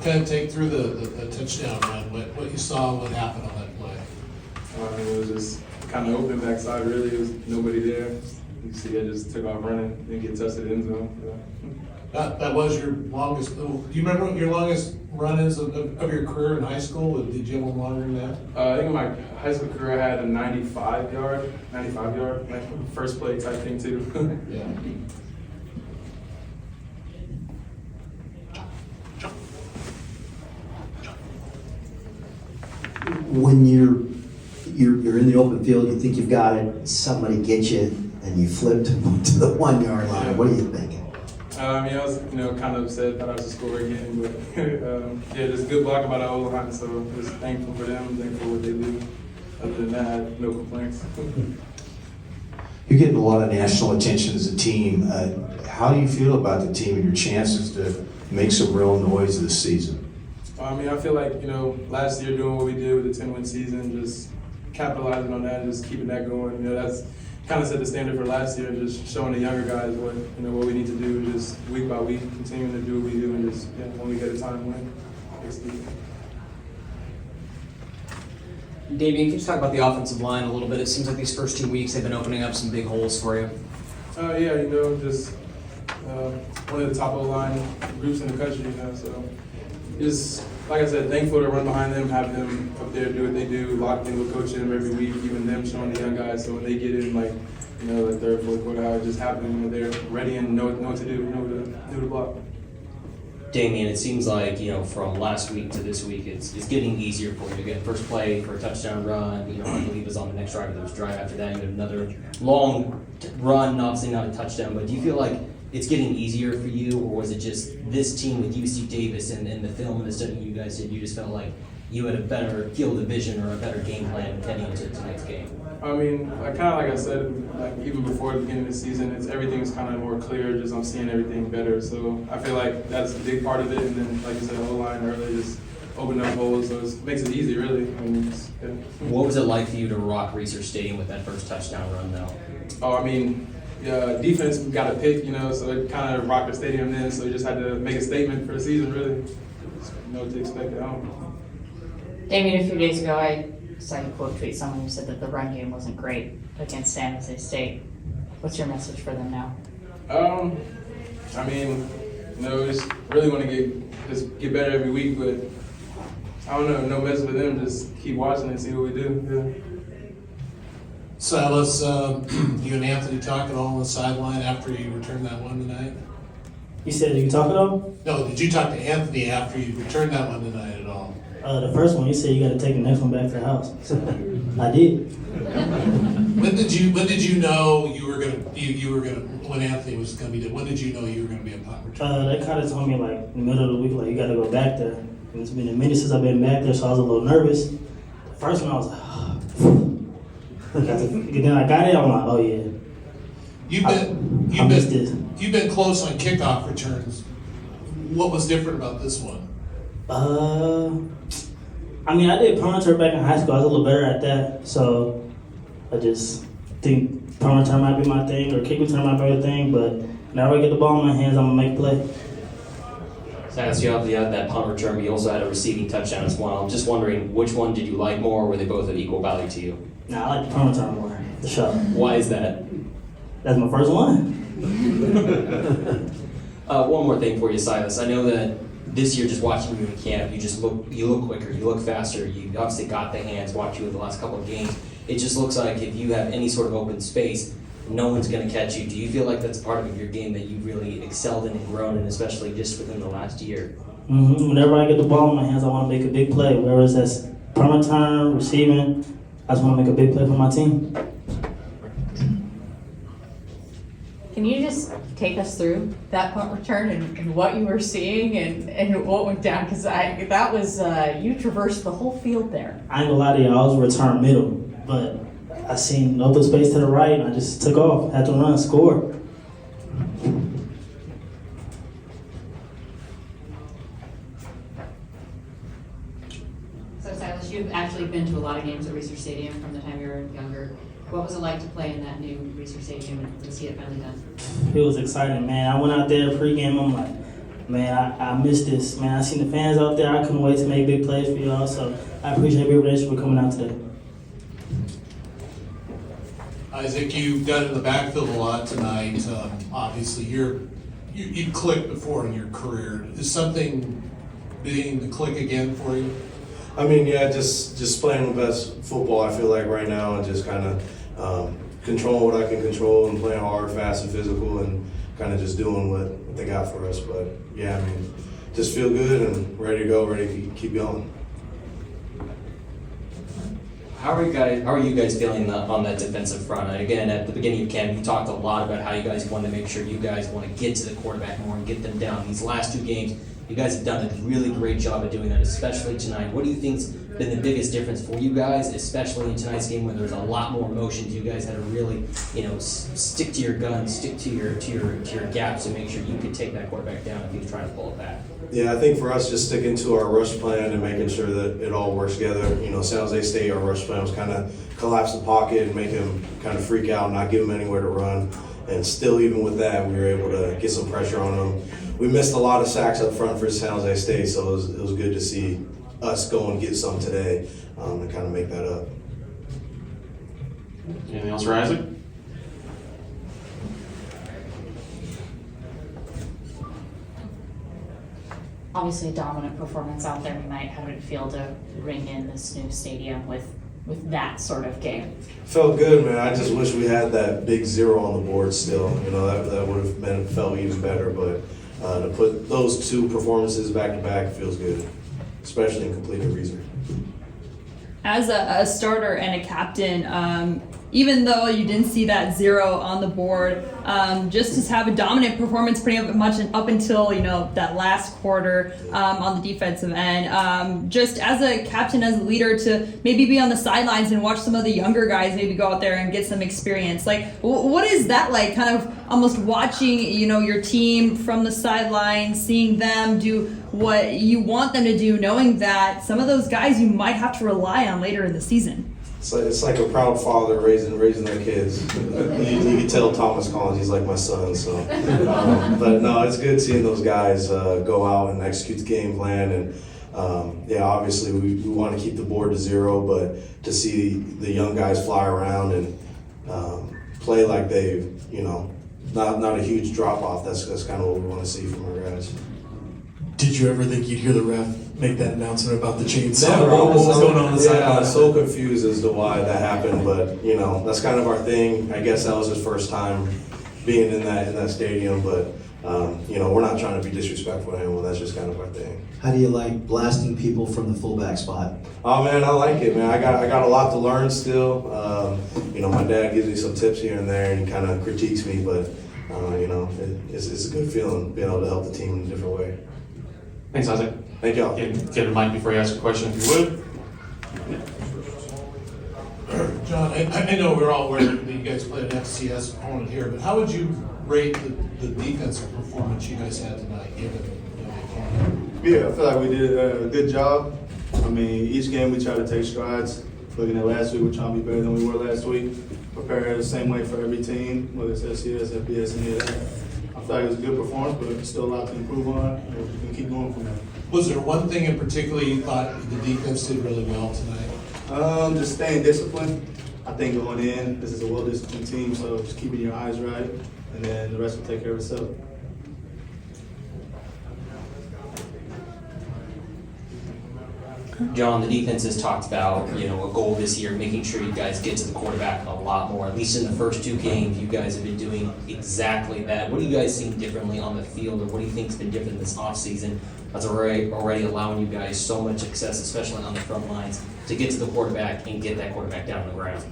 kind of take through the touchdown run, what you saw, what happened on that play. It was just kind of open backside, really. There was nobody there. You see, I just took off running and get touched at the end zone. Yeah. That was your longest, do you remember what your longest run is of your career in high school? Did you have one longer than that? I think in my high school career, I had a 95-yard, like first play type thing too. Yeah. When you're in the open field, you think you've got it, somebody gets you, and you flip to the 1 yard line. Yeah. What are you thinking? I was, kind of upset that I was to score again, but yeah, just good blocking by the O-line, so just thankful for them, thankful for what they do. Other than that, I had no complaints. You're getting a lot of national attention as a team. How do you feel about the team and your chances to make some real noise this season? I feel like, last year doing what we did with the 10-win season, just capitalizing on that and just keeping that going. That's kind of set the standard for last year, just showing the younger guys what we need to do, just week by week, continuing to do what we do, and just when we get a time win. Damien, can you talk about the offensive line a little bit? It seems like these first 2 weeks have been opening up some big holes for you. Yeah, just one of the top O-line groups in the country, so just, like I said, thankful to run behind them, have them up there do what they do, locked in with coaching them every week, even them showing the young guys, so when they get in, like third, fourth quarter, how it just happened, they're ready and know what to do, know to block. Damien, it seems like, from last week to this week, it's getting easier for you. Again, first play for a touchdown run, I believe it was on the next drive, there was a drive after that, you had another long run, obviously not a touchdown, but do you feel like it's getting easier for you, or was it just this team with UC Davis and the film and the study you guys did, you just felt like you had a better field of vision or a better game plan heading into the next game? Like I said, even before the beginning of the season, everything's kind of more clear. Just I'm seeing everything better, so I feel like that's a big part of it. And then, like you said, O-line early just opened up holes, so it makes it easy, really. Yeah. What was it like for you to rock Research Stadium with that first touchdown run, though? Defense got a pick, so it kind of rocked the stadium then. So you just had to make a statement for the season, really. Just know what to expect at home. Damien, a few days ago, I saw you quote tweet someone who said that the run game wasn't great against San Jose State. What's your message for them now? Just really want to get better every week, but I don't know, no message with them. Just keep watching and see what we do. Yeah. Silas, you and Anthony talk at all on the sideline after you returned that one tonight? You said you talk at all? No, did you talk to Anthony after you returned that one tonight at all? The first one, you said you got to take the next one back to the house. I did. When did you know you were gonna when Anthony was gonna be there? When did you know you were gonna be a punt returner? They kind of told me like in the middle of the week, like you got to go back there. And it's been a minute since I've been back there, so I was a little nervous. The first one, I was like, then I got it. I'm like, oh yeah. You've been close on kickoff returns. What was different about this one? I did punt return back in high school. I was a little better at that, so I just think punt return might be my thing, or kick return might be my thing. But whenever I get the ball in my hands, I'm gonna make a play. Silas, you obviously had that punt return, but you also had a receiving touchdown as well. I'm just wondering, which one did you like more, or were they both of equal value to you? Nah, I like the punt return more, the shot. Why is that? That's my first one. One more thing for you, Silas. I know that this year, just watching you in camp, you look quicker, you look faster. You obviously got the hands. Watch you in the last couple of games. It just looks like if you have any sort of open space, no one's going to catch you. Do you feel like that's part of your game that you really excelled in and grown in, especially just within the last year? Mm-hmm. Whenever I get the ball in my hands, I want to make a big play. Whether it's that's punt return, receiving, I just want to make a big play for my team. Can you just take us through that punt return and what you were seeing and what went down? Because that was, you traversed the whole field there. I ain't gonna lie to you, I was return middle, but I seen open space to the right and I just took off, had to run, score. So Silas, you've actually been to a lot of games at Research Stadium from the time you were younger. What was it like to play in that new Research Stadium and to see it finally done? It was exciting, man. I went out there pregame, I'm like, man, I miss this. Man, I seen the fans out there. I couldn't wait to make big plays for y'all. So I appreciate everybody for coming out today. Isaac, you got in the backfield a lot tonight. Obviously, you clicked before in your career. Is something beginning to click again for you? I mean, yeah, just playing the best football I feel like right now, and just kind of controlling what I can control and playing hard, fast, and physical, and kind of just doing what they got for us. But yeah, I mean, just feel good and ready to go, ready to keep going. How are you guys feeling on that defensive front? And again, at the beginning of camp, you talked a lot about how you guys want to make sure you guys want to get to the quarterback more and get them down. These last 2 games, you guys have done a really great job of doing that, especially tonight. What do you think's been the biggest difference for you guys, especially in tonight's game when there's a lot more motions? You guys had to really, stick to your guns, stick to your gaps, and make sure you could take that quarterback down if he was trying to pull it back. Yeah, I think for us, just sticking to our rush plan and making sure that it all works together. San Jose State, our rush plan was kind of collapse the pocket and make him kind of freak out, not give him anywhere to run. And still, even with that, we were able to get some pressure on him. We missed a lot of sacks up front for San Jose State, so it was good to see us go and get some today and kind of make that up. Anything else for Isaac? Obviously a dominant performance out there tonight. How did it feel to ring in this new stadium with that sort of game? Felt good, man. I just wish we had that big 0 on the board still. That would have felt even better. But to put those 2 performances back to back feels good, especially in complete reason. As a starter and a captain, even though you didn't see that 0 on the board, just to have a dominant performance pretty much up until that last quarter on the defensive end. Just as a captain, as a leader, to maybe be on the sidelines and watch some of the younger guys maybe go out there and get some experience. Like, what is that like? Kind of almost watching your team from the sidelines, seeing them do what you want them to do, knowing that some of those guys you might have to rely on later in the season. It's like a proud father raising their kids. You can tell Thomas Collins, he's like my son. So, but no, it's good seeing those guys go out and execute the game plan. And obviously we want to keep the board to 0, but to see the young guys fly around and play like they've, not a huge drop off. That's kind of what we want to see from our guys. Did you ever think you'd hear the ref make that announcement about the chainsaw? No, What was going on inside? I was so confused as to why that happened, but that's kind of our thing. I guess that was his first time being in that stadium, but we're not trying to be disrespectful to anyone. That's just kind of our thing. How do you like blasting people from the fullback spot? Oh man, I like it, man. I got a lot to learn still. My dad gives me some tips here and there, and he kind of critiques me, but it's a good feeling being able to help the team in a different way. Thanks, Isaac. Thank y'all. Get a mic before you ask a question, if you would. John, I know we're all aware that you guys played an FCS opponent here, but how would you rate the defensive performance you guys had tonight, given the opponent? Yeah, I feel like we did a good job. I mean, each game we try to take strides. Looking at last week, we're trying to be better than we were last week. Prepare the same way for every team, whether it's FCS, FBS, any of that. I feel like it was a good performance, but still a lot to improve on, and we can keep going from there. Was there one thing in particular you thought the defense did really well tonight? Just staying disciplined. I think going in, this is a well-disciplined team, so just keeping your eyes right, and then the rest will take care of itself. John, the defense has talked about, a goal this year, making sure you guys get to the quarterback a lot more. At least in the first 2 games, you guys have been doing exactly that. What do you guys see differently on the field, or what do you think has been different this offseason that's already allowing you guys so much success, especially on the front lines, to get to the quarterback and get that quarterback down on the ground?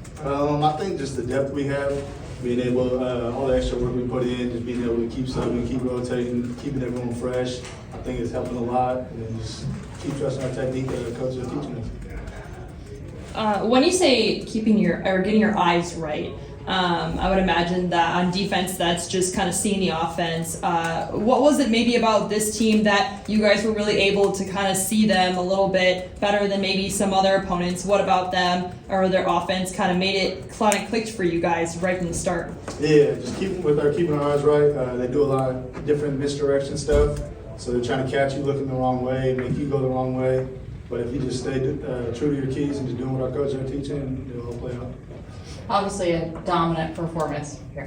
I think just the depth we have, being able, all the extra work we put in, just being able to keep subbing, keep rotating, keeping everyone fresh, I think it's helping a lot, and then just keep trusting our technique that our coaches are teaching us. When you say getting your eyes right, I would imagine that on defense, that's just kind of seeing the offense. What was it maybe about this team that you guys were really able to kind of see them a little bit better than maybe some other opponents? What about them or their offense kind of made it clicked for you guys right from the start? Yeah, just keeping our eyes right. They do a lot of different misdirection stuff. So they're trying to catch you looking the wrong way, make you go the wrong way. But if you just stay true to your keys and just doing what our coaches are teaching, it'll all play out. Obviously a dominant performance here.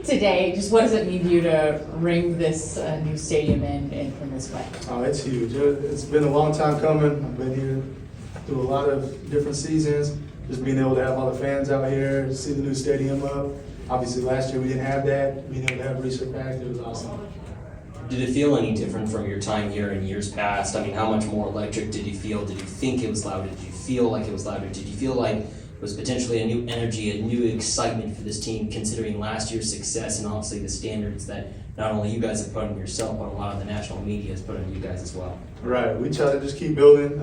Today, just what does it mean to you to ring this new stadium in this way? Oh, it's huge. It's been a long time coming. I've been here through a lot of different seasons. Just being able to have all the fans out here, see the new stadium up. Obviously, last year we didn't have that. Being able to have research back, it was awesome. Did it feel any different from your time here in years past? I mean, how much more electric did you feel? Did you think it was louder? Did you feel like it was louder? Did you feel like it was potentially a new energy, a new excitement for this team, considering last year's success and obviously the standards that not only you guys have put on yourself, but a lot of the national media has put on you guys as well? Right. We try to just keep building,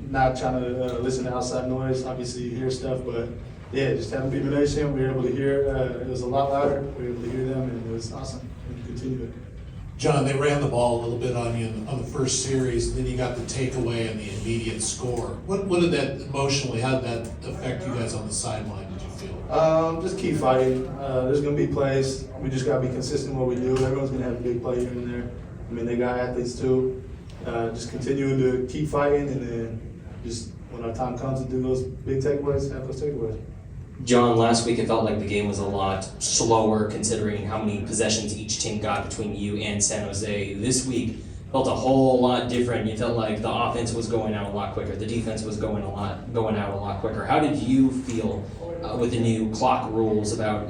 not trying to listen to outside noise. Obviously, you hear stuff, but yeah, just having Beaver Nation, we were able to hear. It was a lot louder. We were able to hear them, and it was awesome. And continue it. John, they ran the ball a little bit on you on the first series, and then you got the takeaway and the immediate score. What did that emotionally, how did that affect you guys on the sideline, did you feel? Just keep fighting. There's going to be plays. We just got to be consistent in what we do. Everyone's going to have a big play here and there. I mean, they got athletes too. Just continuing to keep fighting, and then just when our time comes to do those big takeaways, have those takeaways. John, last week it felt like the game was a lot slower considering how many possessions each team got between you and San Jose. This week felt a whole lot different. You felt like the offense was going out a lot quicker, the defense was going out a lot quicker. How did you feel with the new clock rules about,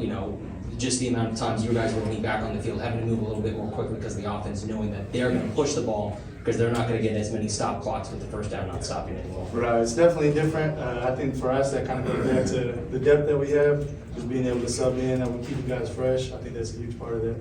just the amount of times you guys were getting back on the field, having to move a little bit more quickly because the offense knowing that they're going to push the ball because they're not going to get as many stop clocks with the first down not stopping anymore? Right, it's definitely different. I think for us, that kind of goes back to the depth that we have, just being able to sub in and we keep the guys fresh. I think that's a huge part of that.